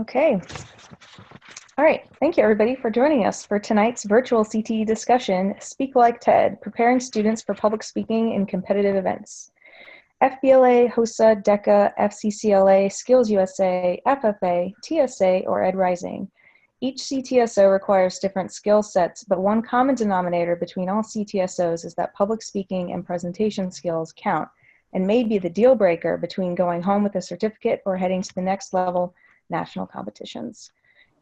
Okay. All right. Thank you, everybody, for joining us for tonight's virtual CTE discussion, Speak Like TED, Preparing Students for Public Speaking in Competitive Events. FBLA, HOSA, DECA, FCCLA, Skills USA, FFA, TSA, or Ed Rising. Each CTSO requires different skill sets, but one common denominator between all CTSOs is that public speaking and presentation skills count and may be the deal breaker between going home with a certificate or heading to the next level national competitions.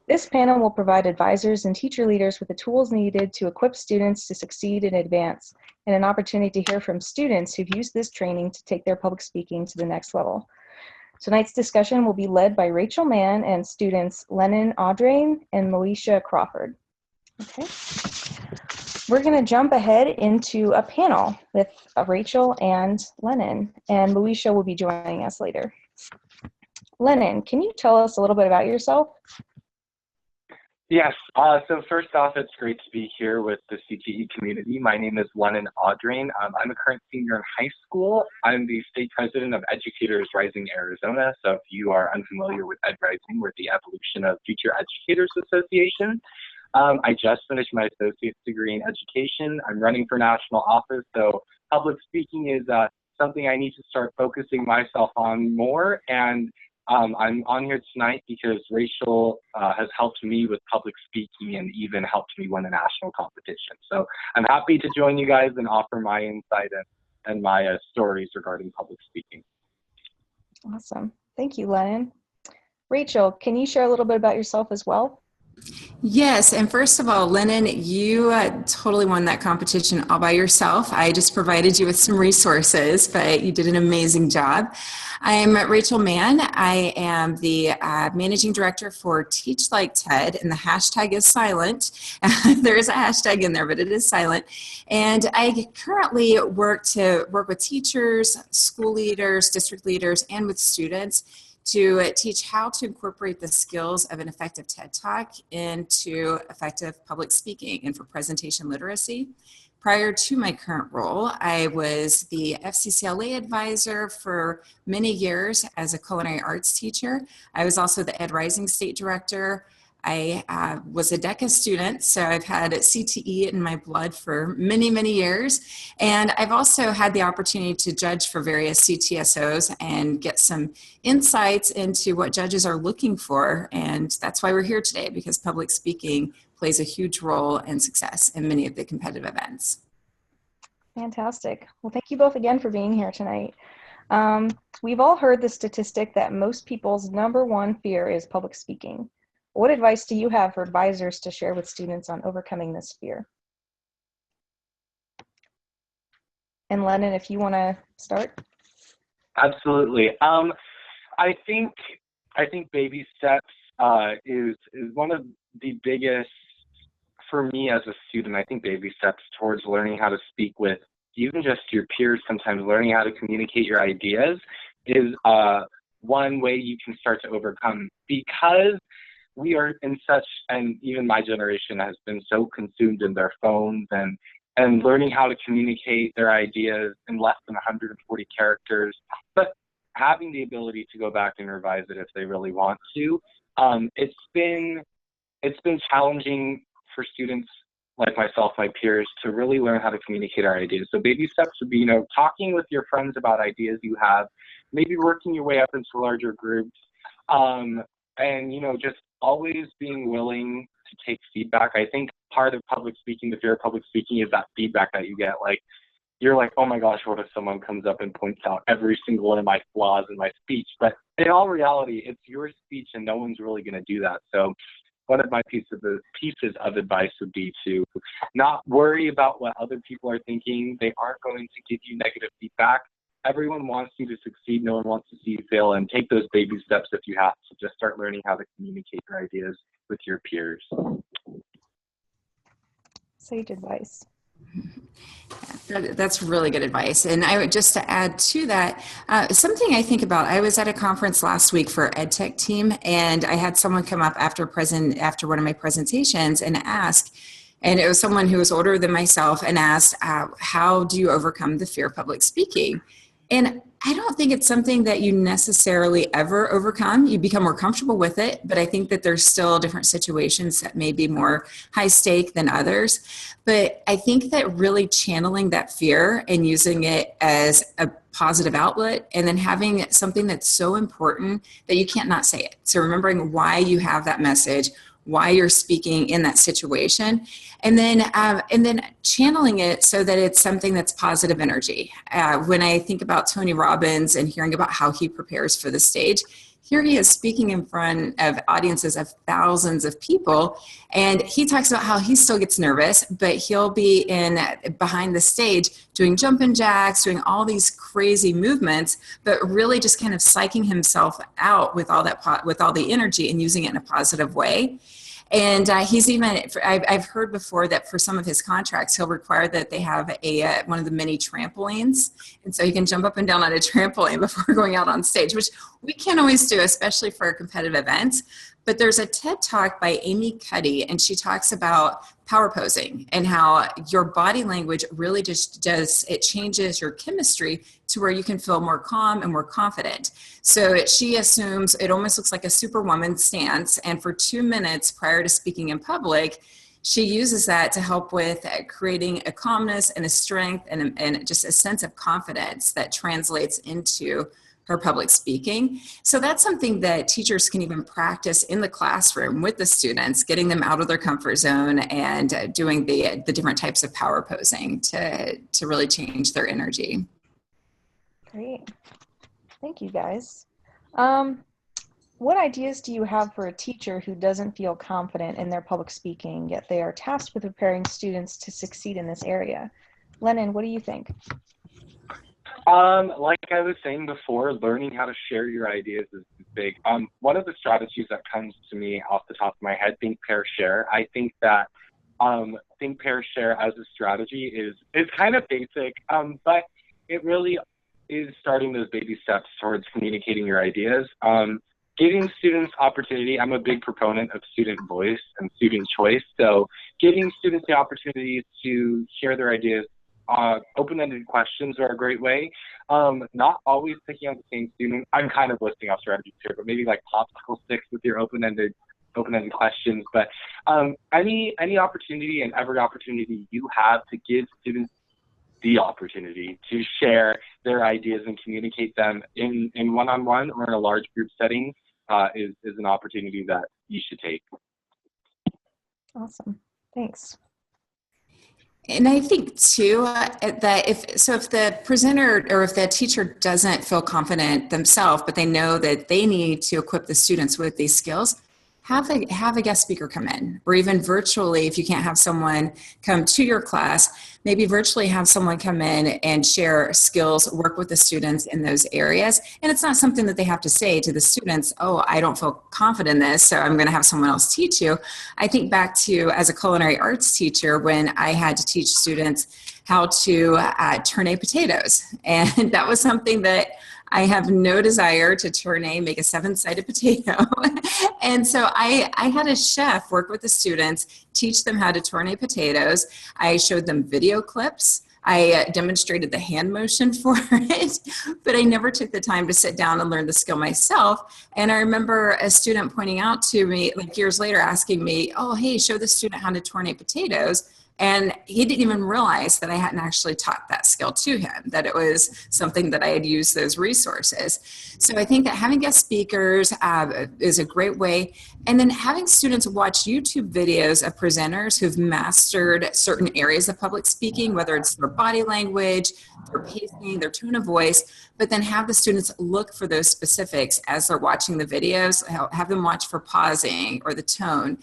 This panel will provide advisors and teacher leaders with the tools needed to equip students to succeed and advance, and an opportunity to hear from students who've used this training to take their public speaking to the next level. Tonight's discussion will be led by Rachel Mann and students Lennon Audrain and Moesha Crawford. Okay. We're going to jump ahead into a panel with Rachel and Lennon, and Moesha will be joining us later. Lennon, can you tell us a little bit about yourself? Yes, so first off, it's great to be here with the CTE community. My name is Lennon Audrain. I'm a current senior in high school. I'm the state president of Educators Rising Arizona. So if you are unfamiliar with Ed Rising, we're the evolution of Future Educators Association. I just finished my associate's degree in education. I'm running for national office, so public speaking is something I need to start focusing myself on more. And I'm on here tonight because Rachel has helped me with public speaking and even helped me win a national competition. So I'm happy to join you guys and offer my insight and my stories regarding public speaking. Awesome. Thank you, Lennon. Rachel, can you share a little bit about yourself as well? Yes, and first of all, Lennon, you totally won that competition all by yourself. I just provided you with some resources, but you did an amazing job. I'm Rachel Mann. I am the managing director for Teach Like TED, and the hashtag is silent. There is a hashtag in there, but it is silent. And I currently work with teachers, school leaders, district leaders, and with students to teach how to incorporate the skills of an effective TED Talk into effective public speaking and for presentation literacy. Prior to my current role, I was the FCCLA advisor for many years as a culinary arts teacher. I was also the Ed Rising state director. I was a DECA student, so I've had CTE in my blood for many, many years. And I've also had the opportunity to judge for various CTSOs and get some insights into what judges are looking for. And that's why we're here today, because public speaking plays a huge role in success in many of the competitive events. Fantastic. Well, thank you both again for being here tonight. We've all heard the statistic that most people's #1 fear is public speaking. What advice do you have for advisors to share with students on overcoming this fear? And Lennon, if you want to start. Absolutely. I think baby steps is one of the biggest, for me as a student. I think baby steps towards learning how to speak with even just your peers, sometimes learning how to communicate your ideas is one way you can start to overcome, because we are in such, and even my generation has been so consumed in their phones and learning how to communicate their ideas in less than 140 characters, but having the ability to go back and revise it if they really want to. It's been challenging for students like myself, my peers, to really learn how to communicate our ideas. So baby steps would be, talking with your friends about ideas you have, maybe working your way up into larger groups, and, just always being willing to take feedback. I think part of public speaking, the fear of public speaking, is that feedback that you get. Like, you're like, oh my gosh, what if someone comes up and points out every single one of my flaws in my speech? But in all reality, it's your speech and no one's really going to do that. So one of my pieces of advice would be to not worry about what other people are thinking. They aren't going to give you negative feedback. Everyone wants you to succeed. No one wants to see you fail, and take those baby steps if you have to. Just start learning how to communicate your ideas with your peers. Sage advice. That's really good advice. And I would just to add to that, something I think about, I was at a conference last week for EdTech team, and I had someone come up after one of my presentations and ask, and it was someone who was older than myself, and asked, how do you overcome the fear of public speaking? And I don't think it's something that you necessarily ever overcome. You become more comfortable with it, but I think that there's still different situations that may be more high stake than others. But I think that really channeling that fear and using it as a positive outlet, and then having something that's so important that you can't not say it. So remembering why you have that message, why you're speaking in that situation, and then channeling it so that it's something that's positive energy. When I think about Tony Robbins and hearing about how he prepares for the stage, here he is speaking in front of audiences of thousands of people, and he talks about how he still gets nervous, but he'll be in behind the stage doing jumping jacks, doing all these crazy movements, but really just kind of psyching himself out with all that with all the energy and using it in a positive way. And he's even, I've heard before that for some of his contracts, he'll require that they have one of the mini trampolines. And so he can jump up and down on a trampoline before going out on stage, which we can't always do, especially for competitive events. But there's a TED Talk by Amy Cuddy, and she talks about power posing and how your body language really just it changes your chemistry to where you can feel more calm and more confident. So she assumes it almost looks like a superwoman stance. And for 2 minutes prior to speaking in public, she uses that to help with creating a calmness and a strength and just a sense of confidence that translates into her public speaking. So that's something that teachers can even practice in the classroom with the students, getting them out of their comfort zone and doing the different types of power posing to really change their energy. Great. Thank you, guys. What ideas do you have for a teacher who doesn't feel confident in their public speaking, yet they are tasked with preparing students to succeed in this area? Lennon, what do you think? Like I was saying before, learning how to share your ideas is big. One of the strategies that comes to me off the top of my head, think, pair, share. I think that think, pair, share as a strategy is kind of basic, but it really is starting those baby steps towards communicating your ideas. Giving students opportunity. I'm a big proponent of student voice and student choice. So giving students the opportunity to share their ideas. Open-ended questions are a great way. Not always picking out the same student. I'm kind of listing off strategies here, but maybe like popsicle sticks with your open-ended questions. But any opportunity and every opportunity you have to give students the opportunity to share their ideas and communicate them in one-on-one or in a large group setting is an opportunity that you should take. Awesome. Thanks. And I think too that if the presenter or if the teacher doesn't feel confident themselves, but they know that they need to equip the students with these skills, have a guest speaker come in, or even virtually, if you can't have someone come to your class, maybe virtually have someone come in and share skills, work with the students in those areas. And it's not something that they have to say to the students, oh, I don't feel confident in this, so I'm going to have someone else teach you. I think back to as a culinary arts teacher when I had to teach students how to tourne potatoes. And that was something that I have no desire to make a 7-sided potato. And so I had a chef work with the students, teach them how to tourne potatoes. I showed them video clips. I demonstrated the hand motion for it, but I never took the time to sit down and learn the skill myself. And I remember a student pointing out to me, like years later, asking me, oh, hey, show the student how to tourne potatoes. And he didn't even realize that I hadn't actually taught that skill to him, that it was something that I had used those resources. So I think that having guest speakers is a great way. And then having students watch YouTube videos of presenters who've mastered certain areas of public speaking, whether it's their body language, their pacing, their tone of voice, but then have the students look for those specifics as they're watching the videos, have them watch for pausing or the tone.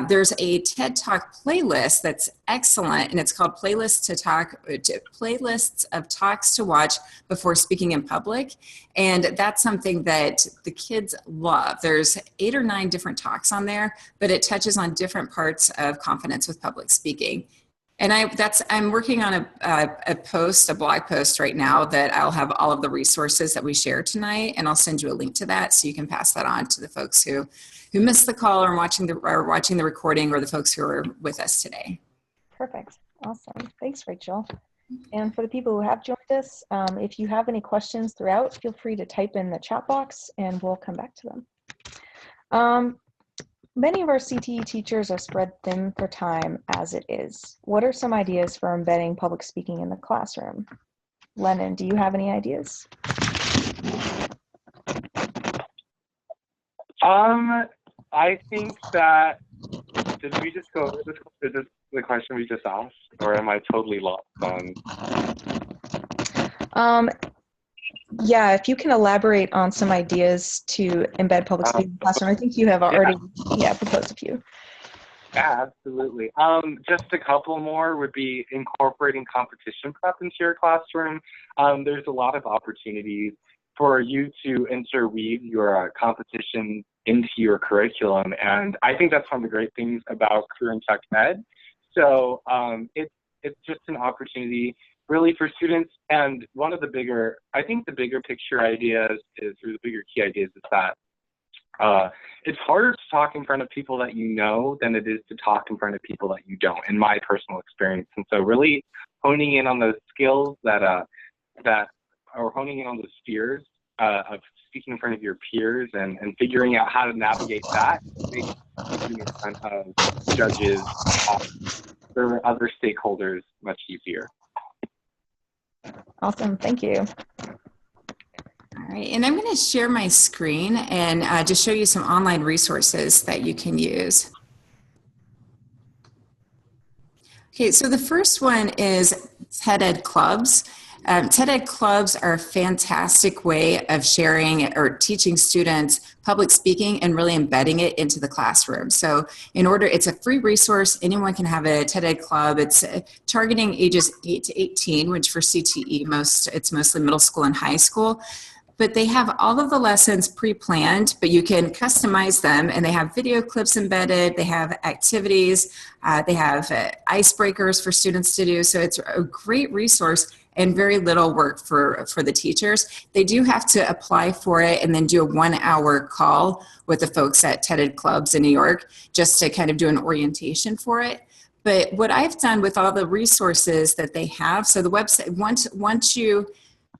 There's a TED Talk playlist that's excellent, and it's called Playlists of Talks to Watch Before Speaking in Public. And that's something that the kids love. There's 8 or 9 different talks on there, but it touches on different parts of confidence with public speaking. And I'm working on a blog post right now that I'll have all of the resources that we share tonight, and I'll send you a link to that so you can pass that on to the folks who missed the call or watching the recording, or the folks who are with us today. Perfect. Awesome. Thanks, Rachel. And for the people who have joined us, if you have any questions throughout, feel free to type in the chat box and we'll come back to them. Many of our CTE teachers are spread thin for time as it is. What are some ideas for embedding public speaking in the classroom? Lennon, do you have any ideas? I think that, did we just go over this? Is this the question we just asked, or am I totally lost on? Yeah, if you can elaborate on some ideas to embed public speaking in the classroom. I think you have already proposed a few. Yeah, absolutely. Just a couple more would be incorporating competition prep into your classroom. There's a lot of opportunities for you to interweave your competition into your curriculum, and I think that's one of the great things about career and tech ed. So it's just an opportunity really for students, and one of the bigger, I think the bigger picture ideas is, or the bigger key ideas is that it's harder to talk in front of people that you know than it is to talk in front of people that you don't, in my personal experience. And so really honing in on those skills or honing in on those fears of speaking in front of your peers and figuring out how to navigate that makes speaking in front of judges or other stakeholders much easier. Awesome, thank you. All right, and I'm going to share my screen and just show you some online resources that you can use. Okay, so the first one is TED Ed Clubs. TED Ed Clubs are a fantastic way of sharing or teaching students public speaking and really embedding it into the classroom. So it's a free resource. Anyone can have a TED Ed Club. It's targeting ages 8 to 18, which for CTE, it's mostly middle school and high school. But they have all of the lessons pre-planned, but you can customize them, and they have video clips embedded, they have activities, they have icebreakers for students to do. So it's a great resource and very little work for the teachers. They do have to apply for it and then do a 1-hour call with the folks at TED Ed Clubs in New York just to kind of do an orientation for it. But what I've done with all the resources that they have, so the website, once you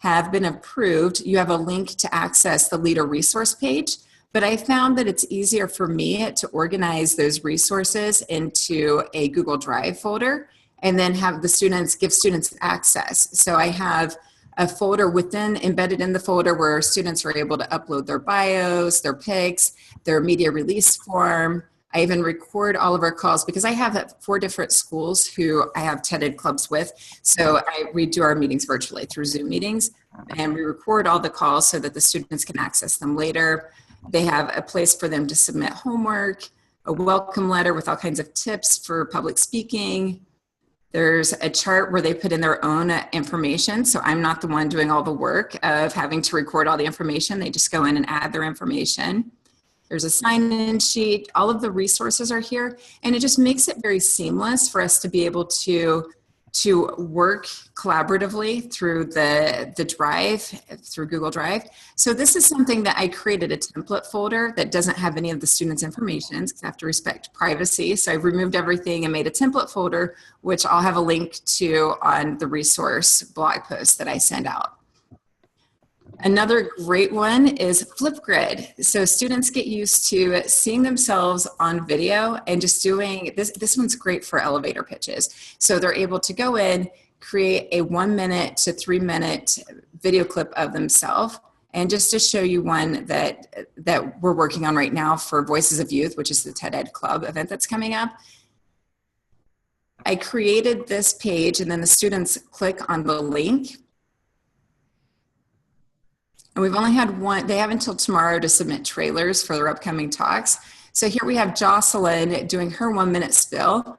have been approved, you have a link to access the leader resource page. But I found that it's easier for me to organize those resources into a Google Drive folder and then give students access. So I have a folder embedded in the folder where students are able to upload their bios, their pics, their media release form. I even record all of our calls because I have 4 different schools who I have TED Ed Clubs with. So we do our meetings virtually through Zoom meetings, and we record all the calls so that the students can access them later. They have a place for them to submit homework, a welcome letter with all kinds of tips for public speaking. There's a chart where they put in their own information. So I'm not the one doing all the work of having to record all the information. They just go in and add their information. There's a sign-in sheet. All of the resources are here, and it just makes it very seamless for us to be able to work collaboratively through the Drive, through Google Drive. So this is something that I created a template folder that doesn't have any of the students' information because I have to respect privacy. So I removed everything and made a template folder, which I'll have a link to on the resource blog post that I send out. Another great one is Flipgrid. So students get used to seeing themselves on video and just doing this. This one's great for elevator pitches. So they're able to go in, create a 1-minute to 3-minute video clip of themselves. And just to show you one that we're working on right now for Voices of Youth, which is the TED Ed Club event that's coming up. I created this page, and then the students click on the link. And we've only had one. They have until tomorrow to submit trailers for their upcoming talks. So here we have Jocelyn doing her 1-minute spill,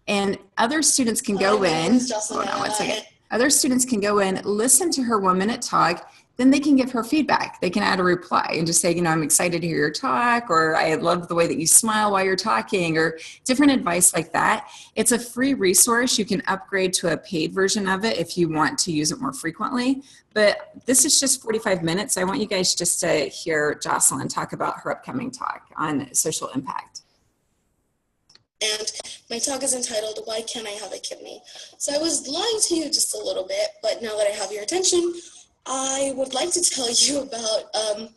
and other students can go in. Hold on 1 second. Other students can go in, listen to her 1-minute talk, then they can give her feedback. They can add a reply and just say, I'm excited to hear your talk, or I love the way that you smile while you're talking, or different advice like that. It's a free resource. You can upgrade to a paid version of it if you want to use it more frequently. But this is just 45 minutes. I want you guys just to hear Jocelyn talk about her upcoming talk on social impact. and my talk is entitled, Why Can't I Have a Kidney? So I was lying to you just a little bit, but now that I have your attention, I would like to tell you about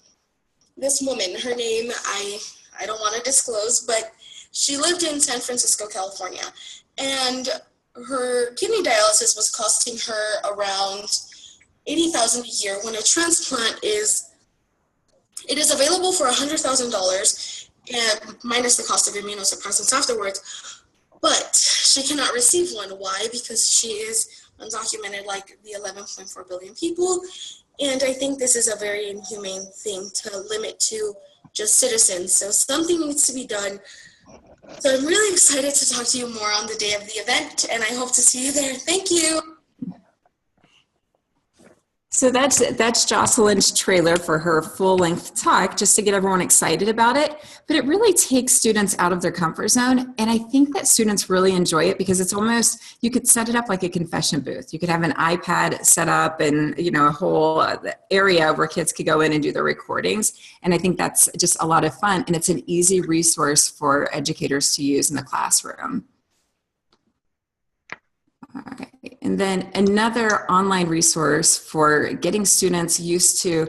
this woman. Her name, I don't want to disclose, but she lived in San Francisco, California, and her kidney dialysis was costing her around $80,000 a year when a transplant is available for $100,000 and minus the cost of immunosuppressants afterwards, but she cannot receive one. Why? Because she is undocumented like the 11.4 billion people, and I think this is a very inhumane thing to limit to just citizens. So something needs to be done. So I'm really excited to talk to you more on the day of the event, and I hope to see you there. Thank you. So that's Jocelyn's trailer for her full-length talk, just to get everyone excited about it. But it really takes students out of their comfort zone, and I think that students really enjoy it because it's almost, you could set it up like a confession booth. You could have an iPad set up and, you know, a whole area where kids could go in and do their recordings. And I think that's just a lot of fun, and it's an easy resource for educators to use in the classroom. All right. And then another online resource for getting students used to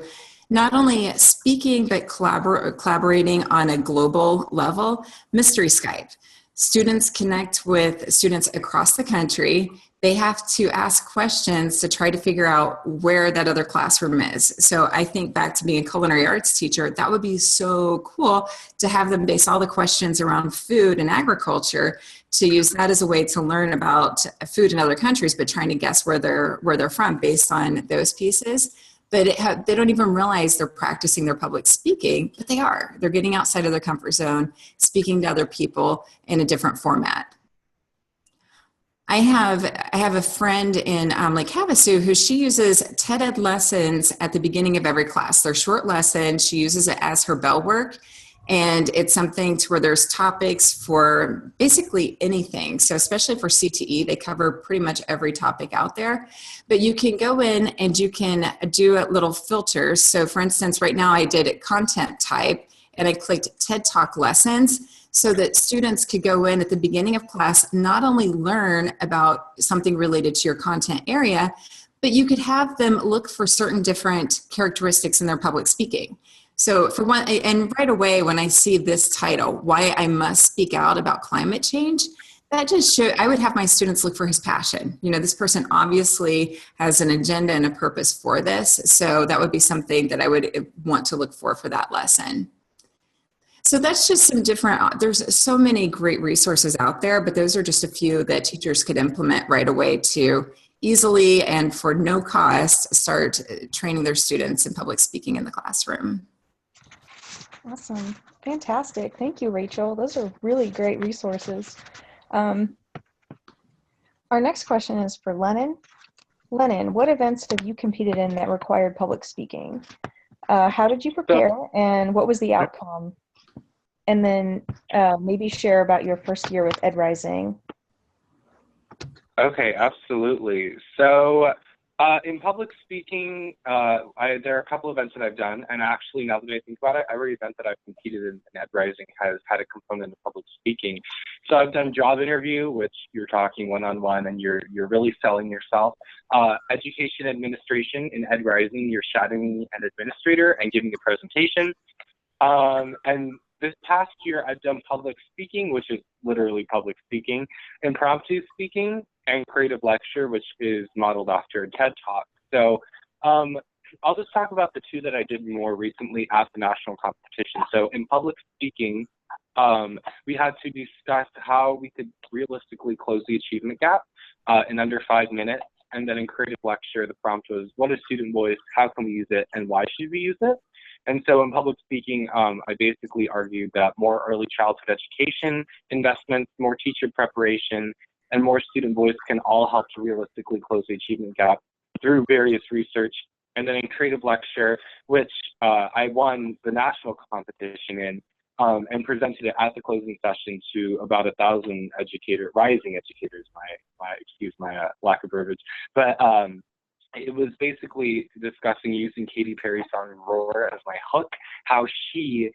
not only speaking, but collaborating on a global level, Mystery Skype. Students connect with students across the country. They have to ask questions to try to figure out where that other classroom is. So I think back to being a culinary arts teacher, that would be so cool to have them base all the questions around food and agriculture, to use that as a way to learn about food in other countries, but trying to guess where they're from based on those pieces. But they don't even realize they're practicing their public speaking, but they are. They're getting outside of their comfort zone, speaking to other people in a different format. I have a friend in Lake Havasu who she uses TED Ed lessons at the beginning of every class. They're short lessons. She uses it as her bell work. And it's something to where there's topics for basically anything. So especially for CTE, they cover pretty much every topic out there. But you can go in and you can do little filters. So for instance, right now I did content type and I clicked TED Talk lessons so that students could go in at the beginning of class, not only learn about something related to your content area, but you could have them look for certain different characteristics in their public speaking. So for one, and right away when I see this title, Why I Must Speak Out About Climate Change, that just shows, I would have my students look for his passion. You know, this person obviously has an agenda and a purpose for this. So that would be something that I would want to look for that lesson. So that's just some different, there's so many great resources out there, but those are just a few that teachers could implement right away to easily and for no cost start training their students in public speaking in the classroom. Awesome. Fantastic. Thank you, Rachel. Those are really great resources. Our next question is for Lennon. Lennon, what events have you competed in that required public speaking? How did you prepare and what was the outcome? And then maybe share about your first year with Ed Rising. Okay, absolutely. So in public speaking, there are a couple events that I've done, and actually now that I think about it, every event that I've competed in Ed Rising has had a component of public speaking. So I've done job interview, which you're talking one-on-one and you're really selling yourself. Education administration in Ed Rising, you're shadowing an administrator and giving a presentation. And this past year, I've done public speaking, which is literally public speaking, impromptu speaking, and creative lecture, which is modeled after a TED Talk. So I'll just talk about the two that I did more recently at the national competition. So in public speaking, we had to discuss how we could realistically close the achievement gap in under 5 minutes. And then in creative lecture, the prompt was, what is student voice, how can we use it, and why should we use it? And so in public speaking, I basically argued that more early childhood education investments, more teacher preparation, and more student voice can all help to realistically close the achievement gap through various research. And then in creative lecture, which I won the national competition in, and presented it at the closing session to about 1,000 rising educators, excuse my lack of verbiage, but it was basically discussing using Katy Perry's song Roar as my hook, how she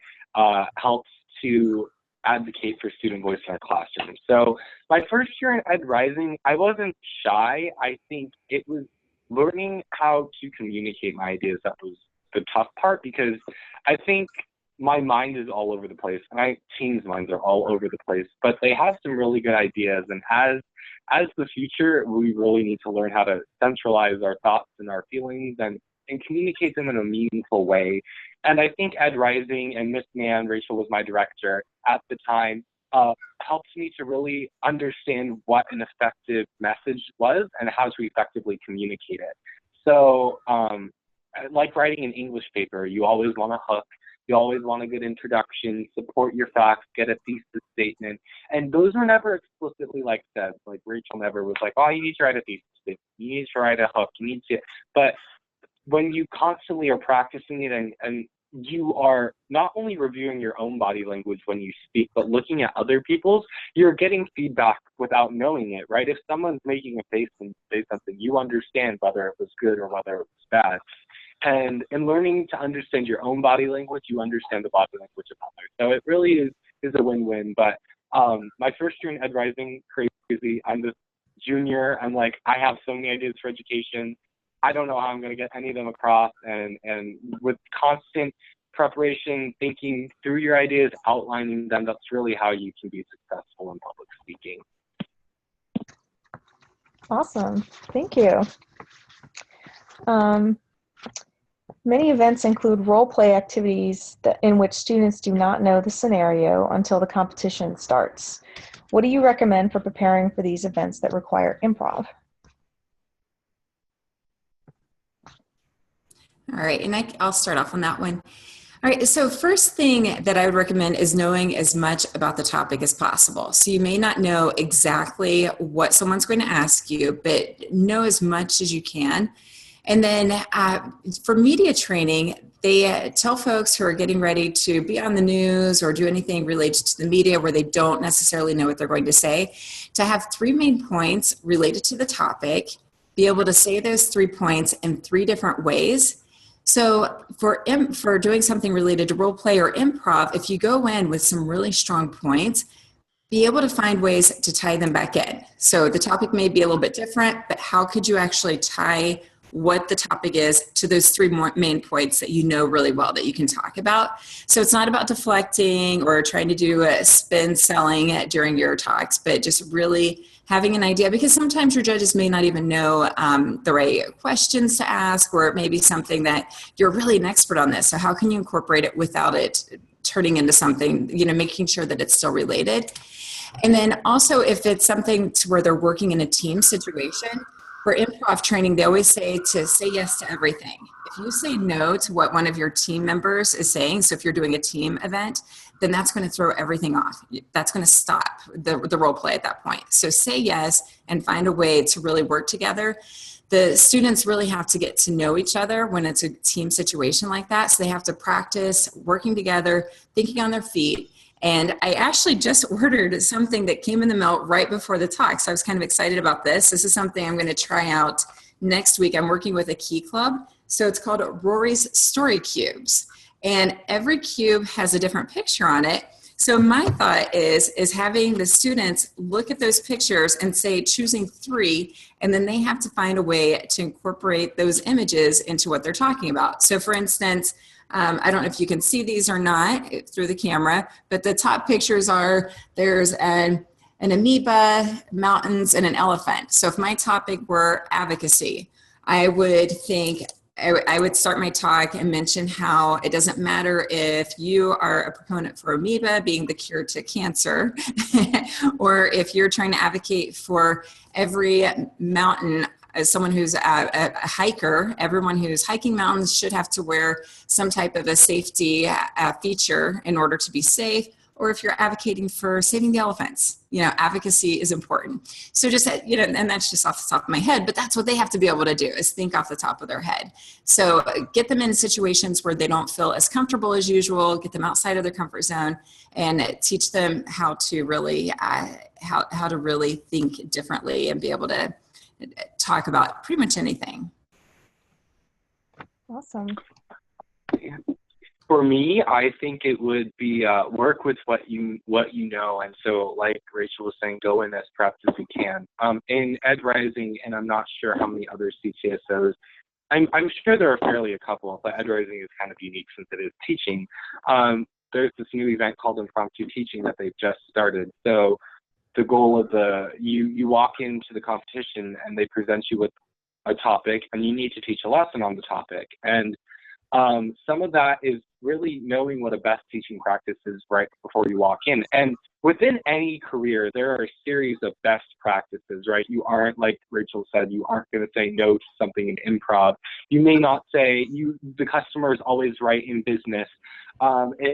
helps to advocate for student voice in our classroom. So my first year in Ed Rising, I wasn't shy. I think it was learning how to communicate my ideas that was the tough part, because I think my mind is all over the place, and my team's minds are all over the place, but they have some really good ideas. And as the future, we really need to learn how to centralize our thoughts and our feelings and communicate them in a meaningful way. And I think Ed Rising and Miss Mann, Rachel was my director at the time, helped me to really understand what an effective message was and how to effectively communicate it. So like writing an English paper, you always want a hook, you always want a good introduction, support your facts, get a thesis statement. And those were never explicitly like said. Like Rachel never was like, oh, you need to write a thesis statement, you need to write a hook, you need to, but when you constantly are practicing it and you are not only reviewing your own body language when you speak, but looking at other people's, you're getting feedback without knowing it, right? If someone's making a face and say something, you understand whether it was good or whether it was bad. And in learning to understand your own body language, you understand the body language of others. So it really is a win-win. But my first year in Ed Rising, crazy. I'm this junior. I'm like, I have so many ideas for education. I don't know how I'm going to get any of them across. And with constant preparation, thinking through your ideas, outlining them, that's really how you can be successful in public speaking. Awesome. Thank you. Many events include role-play activities in which students do not know the scenario until the competition starts. What do you recommend for preparing for these events that require improv? All right, and I'll start off on that one. All right, so first thing that I would recommend is knowing as much about the topic as possible. So you may not know exactly what someone's going to ask you, but know as much as you can. And then for media training, they tell folks who are getting ready to be on the news or do anything related to the media where they don't necessarily know what they're going to say, to have 3 main points related to the topic, be able to say those 3 points in 3 different ways. So for doing something related to role play or improv, if you go in with some really strong points, be able to find ways to tie them back in. So the topic may be a little bit different, but how could you actually tie what the topic is to those 3 main points that you know really well that you can talk about? So it's not about deflecting or trying to do a spin selling during your talks, but just really having an idea, because sometimes your judges may not even know the right questions to ask, or it may be something that you're really an expert on this. So how can you incorporate it without it turning into something, making sure that it's still related? And then also if it's something to where they're working in a team situation, for improv training, they always say to say yes to everything. If you say no to what one of your team members is saying, so if you're doing a team event, then that's going to throw everything off. That's going to stop the role play at that point. So say yes and find a way to really work together. The students really have to get to know each other when it's a team situation like that. So they have to practice working together, thinking on their feet. And I actually just ordered something that came in the mail right before the talk. So I was kind of excited about this. This is something I'm going to try out next week. I'm working with a key club. So it's called Rory's Story Cubes. And every cube has a different picture on it. So my thought is having the students look at those pictures and say, choosing 3, and then they have to find a way to incorporate those images into what they're talking about. So for instance, I don't know if you can see these or not through the camera, but the top pictures are, there's an amoeba, mountains, and an elephant. So if my topic were advocacy, I would start my talk and mention how it doesn't matter if you are a proponent for amoeba being the cure to cancer, or if you're trying to advocate for every mountain. As someone who's a hiker, everyone who's hiking mountains should have to wear some type of a safety feature in order to be safe. Or if you're advocating for saving the elephants, advocacy is important. So just, and that's just off the top of my head, but that's what they have to be able to do, is think off the top of their head. So get them in situations where they don't feel as comfortable as usual, get them outside of their comfort zone, and teach them how to really, how to really think differently and be able to talk about pretty much anything. Awesome. For me, I think it would be work with what you know, and so like Rachel was saying, go in as prepped as you can. In Ed Rising, and I'm not sure how many other CTSOs. I'm sure there are fairly a couple, but Ed Rising is kind of unique since it is teaching. There's this new event called Impromptu Teaching that they've just started. So the goal of you walk into the competition and they present you with a topic, and you need to teach a lesson on the topic. And some of that is really knowing what a best teaching practice is right before you walk in. And within any career, there are a series of best practices, right? You aren't, like Rachel said, you aren't going to say no to something in improv. You may not say, the customer is always right in business.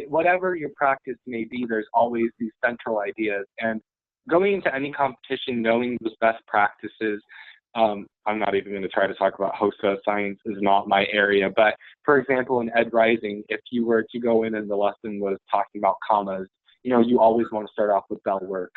Whatever your practice may be, there's always these central ideas. And going into any competition, knowing those best practices, I'm not even going to try to talk about HOSA. Science is not my area. But for example, in Ed Rising, if you were to go in and the lesson was talking about commas, you always want to start off with bell work.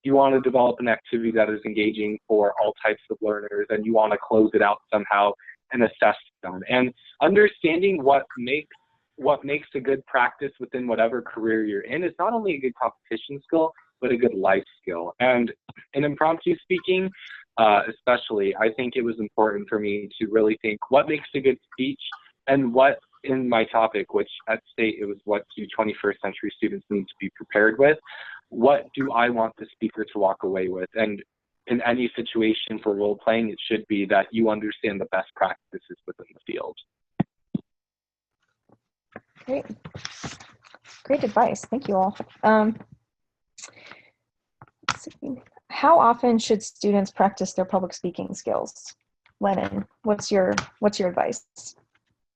You want to develop an activity that is engaging for all types of learners, and you want to close it out somehow and assess them. And understanding what makes a good practice within whatever career you're in is not only a good competition skill, but a good life skill. And in impromptu speaking, especially, I think it was important for me to really think what makes a good speech, and what in my topic, which at State, it was what do 21st century students need to be prepared with, what do I want the speaker to walk away with? And in any situation for role playing, it should be that you understand the best practices within the field. Great advice. Thank you all. Let's see. How often should students practice their public speaking skills? Lennon, what's your advice?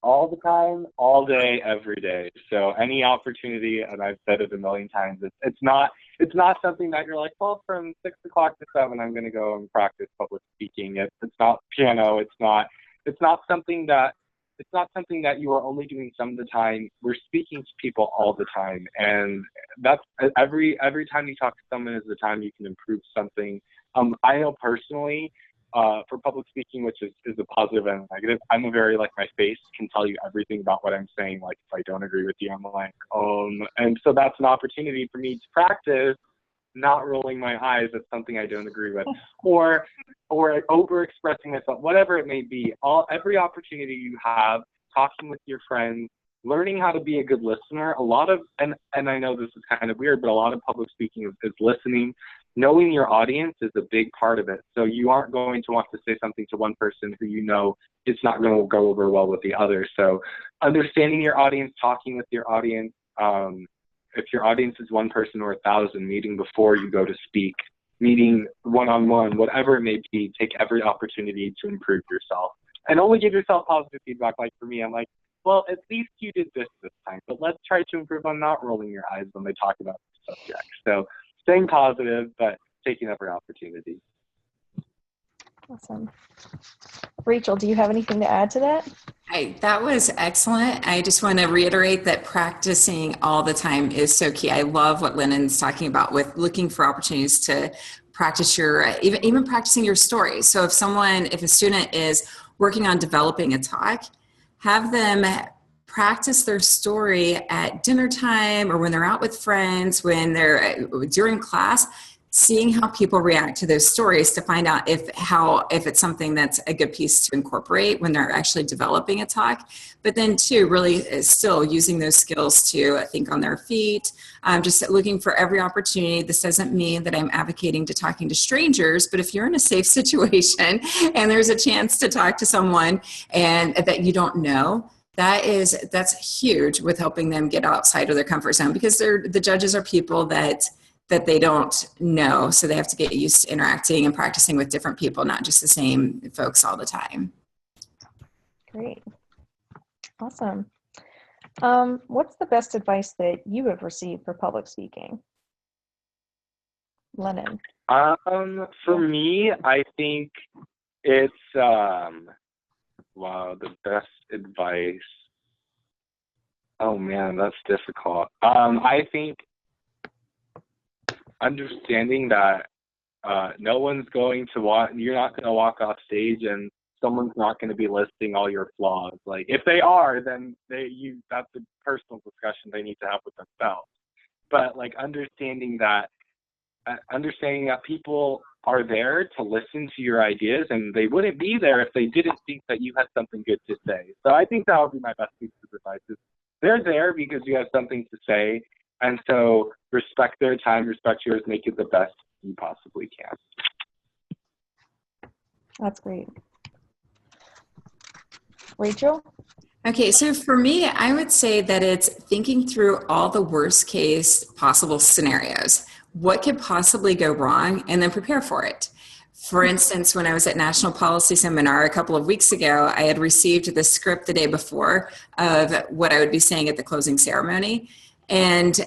All the time, all day, every day. So any opportunity, and I've said it a million times, it's not something that you're like, well, from 6 o'clock to 7, I'm going to go and practice public speaking. It's not piano. It's not something that you are only doing some of the time. We're speaking to people all the time, and that's every time you talk to someone is the time you can improve something. I know personally, for public speaking, which is a positive and a negative, I'm a very, like, my face can tell you everything about what I'm saying. Like, if I don't agree with you, I'm like, and so that's an opportunity for me to practice not rolling my eyes at something I don't agree with, or over expressing myself, whatever it may be. Every opportunity you have, talking with your friends, learning how to be a good listener. A lot of, and I know this is kind of weird, but a lot of public speaking is listening. Knowing your audience is a big part of it. So you aren't going to want to say something to one person who you know it's not going to go over well with the other. So understanding your audience, talking with your audience. If your audience is one person or 1,000, meeting before you go to speak, meeting one-on-one, whatever it may be, take every opportunity to improve yourself. And only give yourself positive feedback. Like for me, I'm like, well, at least you did this time, but let's try to improve on not rolling your eyes when they talk about the subject. So staying positive, but taking every opportunity. Awesome. Rachel, do you have anything to add to that? That was excellent. I just want to reiterate that practicing all the time is so key. I love what Lennon's talking about with looking for opportunities to practice even practicing your story. So if a student is working on developing a talk, have them practice their story at dinner time or when they're out with friends, when they're during class, seeing how people react to those stories to find out if it's something that's a good piece to incorporate when they're actually developing a talk. But then too, really still using those skills to think on their feet, just looking for every opportunity. This doesn't mean that I'm advocating to talking to strangers, but if you're in a safe situation and there's a chance to talk to someone and that you don't know, that's huge with helping them get outside of their comfort zone, because the judges are people that they don't know. So they have to get used to interacting and practicing with different people, not just the same folks all the time. Great. Awesome. What's the best advice that you have received for public speaking? Lennon. For me, I think it's, wow, the best advice. Oh man, that's difficult. I think understanding that no one's going to you're not going to walk off stage and someone's not going to be listing all your flaws. Like, if they are, then that's a personal discussion they need to have with themselves. But like understanding that people are there to listen to your ideas, and they wouldn't be there if they didn't think that you had something good to say. So I think that would be my best piece of advice, is they're there because you have something to say, and so respect their time, respect yours, make it the best you possibly can. That's great. Rachel? Okay, so for me, I would say that it's thinking through all the worst case possible scenarios. What could possibly go wrong, and then prepare for it. For instance, when I was at National Policy Seminar a couple of weeks ago, I had received the script the day before of what I would be saying at the closing ceremony. And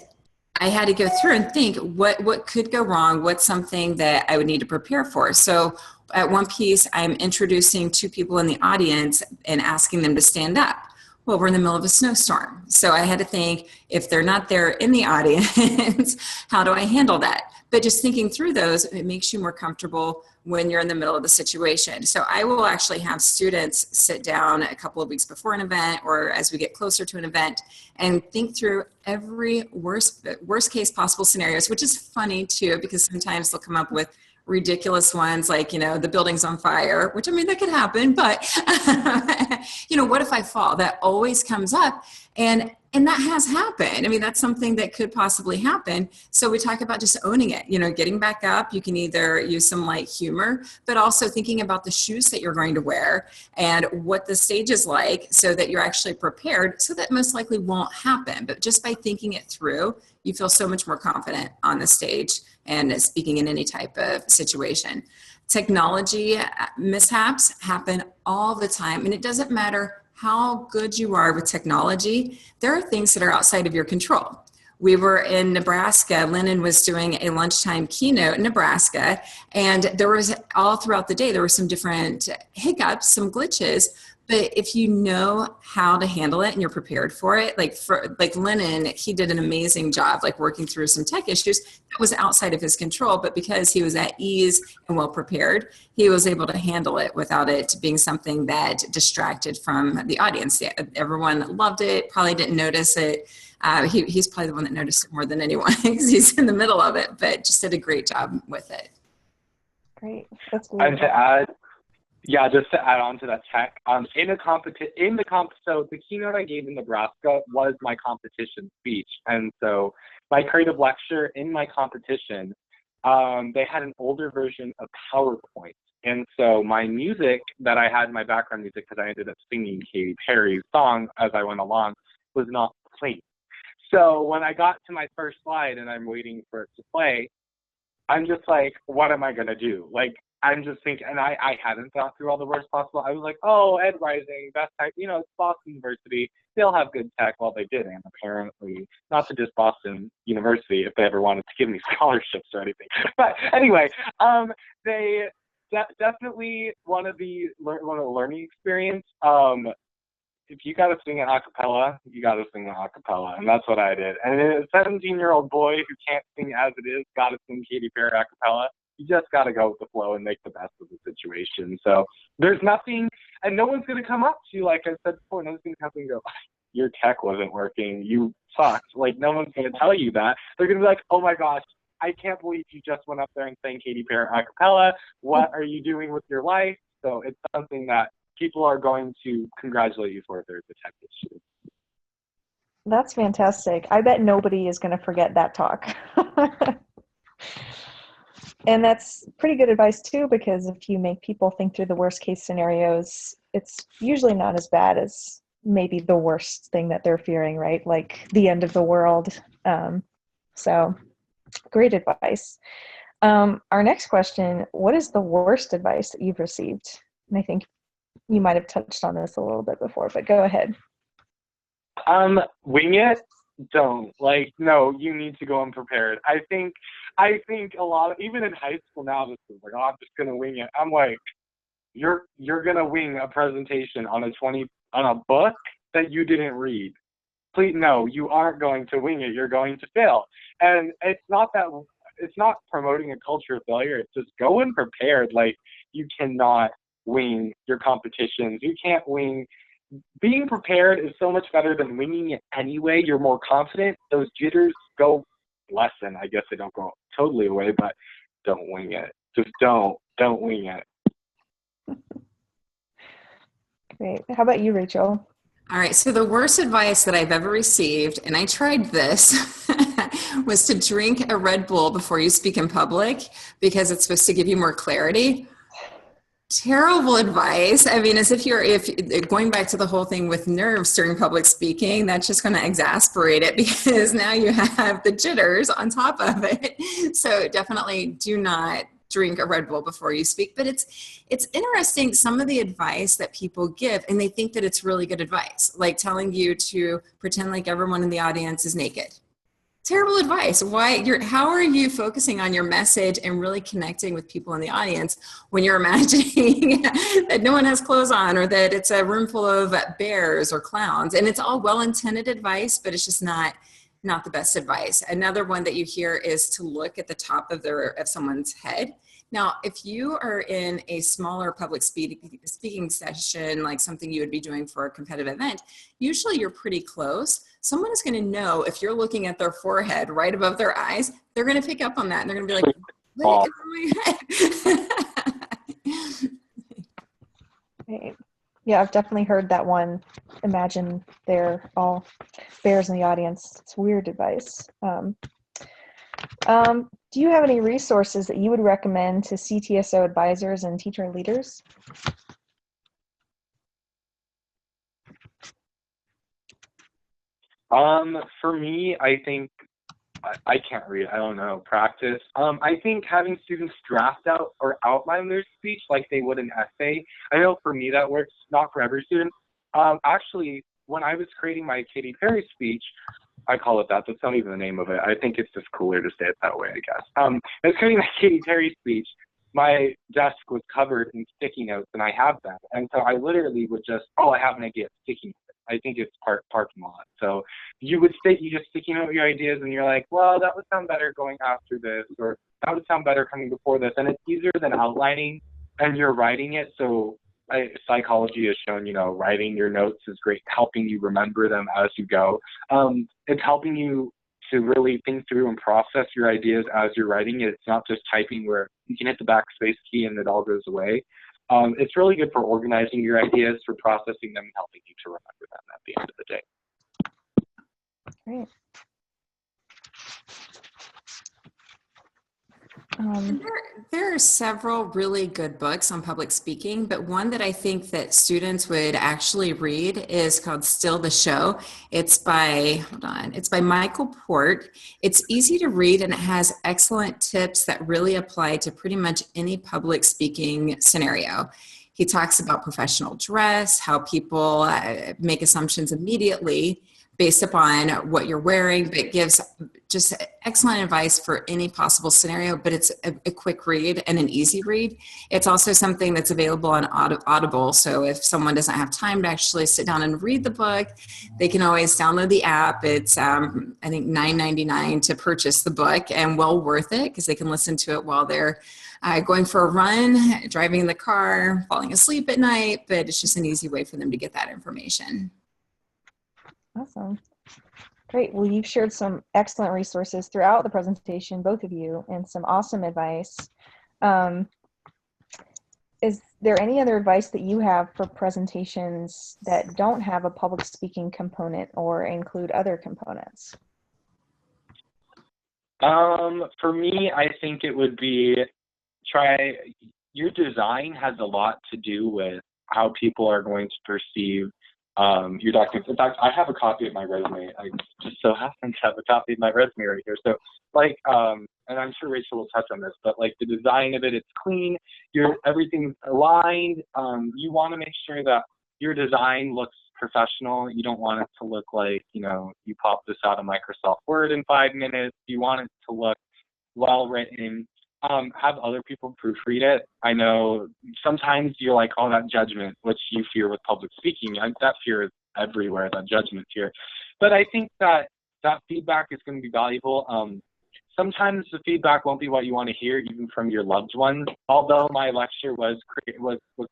I had to go through and think what could go wrong, what's something that I would need to prepare for. So at one piece, I'm introducing two people in the audience and asking them to stand up. Well, we're in the middle of a snowstorm. So I had to think, if they're not there in the audience, how do I handle that? But just thinking through those, it makes you more comfortable when you're in the middle of the situation. So I will actually have students sit down a couple of weeks before an event, or as we get closer to an event, and think through every worst case possible scenarios, which is funny too, because sometimes they'll come up with ridiculous ones like, the building's on fire, which, I mean, that could happen, but what if I fall? That always comes up. And that has happened. I mean, that's something that could possibly happen. So we talk about just owning it, getting back up. You can either use some light humor, but also thinking about the shoes that you're going to wear and what the stage is like, so that you're actually prepared, so that most likely won't happen. But just by thinking it through, you feel so much more confident on the stage and speaking in any type of situation. Technology mishaps happen all the time, and it doesn't matter how good you are with technology. There are things that are outside of your control. We were in Nebraska. Lennon was doing a lunchtime keynote in Nebraska, and there was, all throughout the day, there were some different hiccups, some glitches. But if you know how to handle it and you're prepared for it, like Lennon, he did an amazing job, like working through some tech issues that was outside of his control. But because he was at ease and well prepared, he was able to handle it without it being something that distracted from the audience. Yeah, everyone loved it, probably didn't notice it. He's probably the one that noticed it more than anyone because he's in the middle of it, but just did a great job with it. Great. That's great. And just to add on to that tech, so the keynote I gave in Nebraska was my competition speech. And so my creative lecture in my competition, they had an older version of PowerPoint. And so my music that I had, my background music, because I ended up singing Katy Perry's song as I went along, was not playing. So when I got to my first slide and I'm waiting for it to play, I'm just like, what am I going to do? Like, I'm just thinking, and I hadn't thought through all the worst possible. I was like, oh, Ed Rising, best tech, it's Boston University. They'll have good tech. Well, they didn't, apparently. Not to just Boston University, if they ever wanted to give me scholarships or anything. But anyway, they definitely one of the learning experience. If you got to sing an a cappella, you got to sing an a cappella. And that's what I did. And a 17-year-old boy who can't sing as it is got to sing Katy Perry a cappella. You just got to go with the flow and make the best of the situation. So there's nothing, and no one's going to come up to you, like I said before, no one's going to come up and go, your tech wasn't working, you sucked. Like, no one's going to tell you that. They're going to be like, oh my gosh, I can't believe you just went up there and sang Katy Perry a cappella. What are you doing with your life? So it's something that people are going to congratulate you for if there's a tech issue. That's fantastic. I bet nobody is going to forget that talk. And that's pretty good advice too, because if you make people think through the worst case scenarios, it's usually not as bad as maybe the worst thing that they're fearing, right? Like the end of the world. So great advice. Our next question, what is the worst advice that you've received? And I think you might have touched on this a little bit before, but go ahead. Wing it. Don't. No, you need to go unprepared. I think a lot of, even in high school now, this is like, oh, I'm just gonna wing it. I'm like, you're gonna wing a presentation on a book that you didn't read. Please, no, you aren't going to wing it. You're going to fail. And it's not promoting a culture of failure. It's just go unprepared. Like, you cannot wing your competitions. You can't wing. Being prepared is so much better than winging it anyway. You're more confident. Those jitters go lessen. I guess they don't go totally away, but don't wing it. Just don't wing it. Great. How about you, Rachel? All right, so the worst advice that I've ever received, and I tried this, was to drink a Red Bull before you speak in public because it's supposed to give you more clarity. Terrible advice. I mean, if going back to the whole thing with nerves during public speaking, that's just going to exasperate it because now you have the jitters on top of it. So definitely do not drink a Red Bull before you speak. But it's interesting, some of the advice that people give, and they think that it's really good advice, like telling you to pretend like everyone in the audience is naked. Terrible advice. How are you focusing on your message and really connecting with people in the audience when you're imagining that no one has clothes on or that it's a room full of bears or clowns? And it's all well-intended advice, but it's just not the best advice. Another one that you hear is to look at the top of someone's head. Now, if you are in a smaller public speaking session, like something you would be doing for a competitive event, usually you're pretty close. Someone is going to know if you're looking at their forehead right above their eyes, they're going to pick up on that and they're going to be like, what is in my head? Right. Yeah, I've definitely heard that one. Imagine they're all bears in the audience. It's weird advice. Do you have any resources that you would recommend to CTSO advisors and teacher leaders? For me, I think I can't read. I don't know. Practice. I think having students draft out or outline their speech like they would an essay. I know for me that works. Not for every student. Actually, when I was creating my Katy Perry speech, I call it that. That's not even the name of it. I think it's just cooler to say it that way, I guess. I was creating my Katy Perry speech. My desk was covered in sticky notes, and I have them. And so I literally would just, I have an idea, sticky notes. I think it's parking lot. So you just sticky note your ideas, and you're like, well, that would sound better going after this, or that would sound better coming before this. And it's easier than outlining, and you're writing it. So psychology has shown, writing your notes is great, helping you remember them as you go. It's helping you to really think through and process your ideas as you're writing it. It's not just typing where you can hit the backspace key and it all goes away. It's really good for organizing your ideas, for processing them, and helping you to remember them at the end of the day. Great. There are several really good books on public speaking, but one that I think that students would actually read is called Still the Show. It's by Michael Port. It's easy to read and it has excellent tips that really apply to pretty much any public speaking scenario. He talks about professional dress, how people make assumptions immediately based upon what you're wearing, but gives just excellent advice for any possible scenario, but it's a quick read and an easy read. It's also something that's available on Audible, so if someone doesn't have time to actually sit down and read the book, they can always download the app. It's, I think, $9.99 to purchase the book, and well worth it because they can listen to it while they're going for a run, driving in the car, falling asleep at night, but it's just an easy way for them to get that information. Awesome. Great. Well, you've shared some excellent resources throughout the presentation, both of you, and some awesome advice. Is there any other advice that you have for presentations that don't have a public speaking component or include other components? For me, I think it would be your design has a lot to do with how people are going to perceive your documents. In fact, I have a copy of my resume. I just so happen to have a copy of my resume right here. So, and I'm sure Rachel will touch on this, but the design of it, it's clean. Everything's aligned. You want to make sure that your design looks professional. You don't want it to look like, you pop this out of Microsoft Word in 5 minutes. You want it to look well written. Have other people proofread it. I know sometimes you're like, that judgment, which you fear with public speaking. That fear is everywhere, that judgment fear. But I think that feedback is going to be valuable. sometimes the feedback won't be what you want to hear, even from your loved ones. Although my lecture was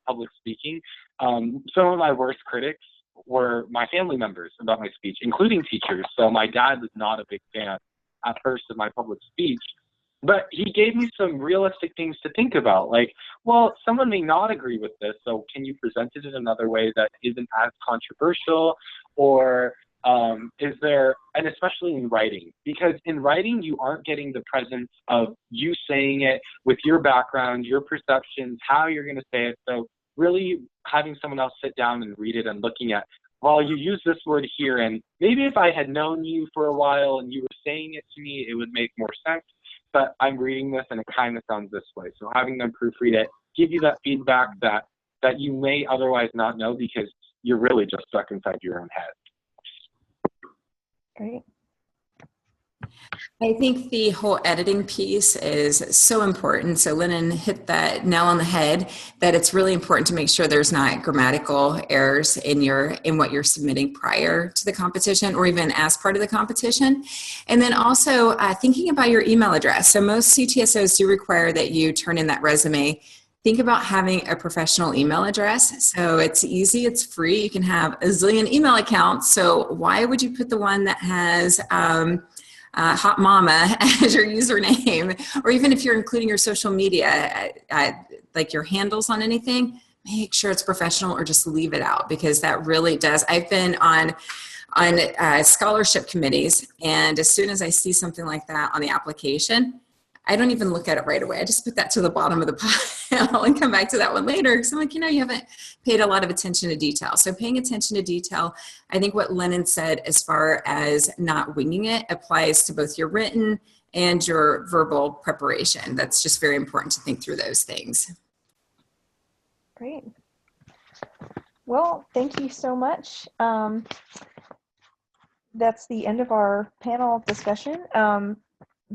public speaking, some of my worst critics were my family members about my speech, including teachers. So my dad was not a big fan at first of my public speech, but he gave me some realistic things to think about, like, well, someone may not agree with this, so can you present it in another way that isn't as controversial? Or is there, and especially in writing, because in writing you aren't getting the presence of you saying it with your background, your perceptions, how you're going to say it. So really having someone else sit down and read it and looking at, well, you use this word here, and maybe if I had known you for a while and you were saying it to me, it would make more sense. But I'm reading this and it kind of sounds this way. So having them proofread it, give you that feedback that you may otherwise not know because you're really just stuck inside your own head. Great. I think the whole editing piece is so important. So Lennon hit that nail on the head, that it's really important to make sure there's not grammatical errors in what you're submitting prior to the competition or even as part of the competition. And then also thinking about your email address. So most CTSOs do require that you turn in that resume. Think about having a professional email address. So it's easy, it's free. You can have a zillion email accounts. So why would you put the one that has Hot Mama as your username? Or even if you're including your social media, like your handles on anything, make sure it's professional or just leave it out, because that really does. I've been on scholarship committees, and as soon as I see something like that on the application, I don't even look at it right away. I just put that to the bottom of the pile and come back to that one later. Because I'm like, you haven't paid a lot of attention to detail. So paying attention to detail, I think what Lennon said as far as not winging it applies to both your written and your verbal preparation. That's just very important to think through those things. Great. Well, thank you so much. That's the end of our panel discussion.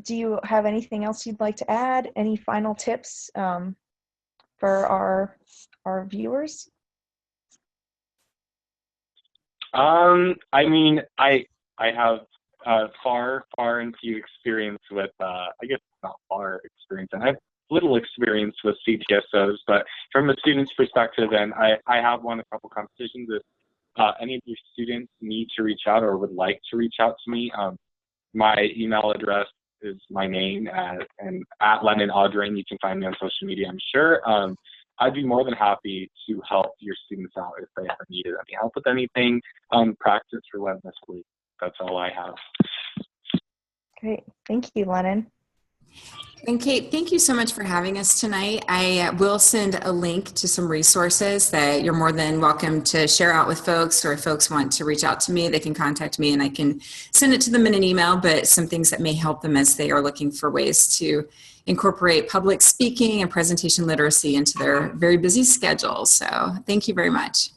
Do you have anything else you'd like to add? Any final tips for our viewers? I mean, I have far and few experience with, I guess not far experience, and I have little experience with CTSOs, but from a student's perspective, and I have won a couple competitions. If any of your students need to reach out or would like to reach out to me, my email address is my name and at Lennon Audrain. You can find me on social media, I'm sure. I'd be more than happy to help your students out if they ever needed any help with anything. Practice relentlessly. That's all I have. Great. Thank you, Lennon. And Kate, thank you so much for having us tonight. I will send a link to some resources that you're more than welcome to share out with folks, or if folks want to reach out to me, they can contact me and I can send it to them in an email, but some things that may help them as they are looking for ways to incorporate public speaking and presentation literacy into their very busy schedules. So thank you very much.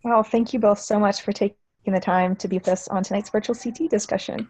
Well, thank you both so much for taking the time to be with us on tonight's virtual CT discussion.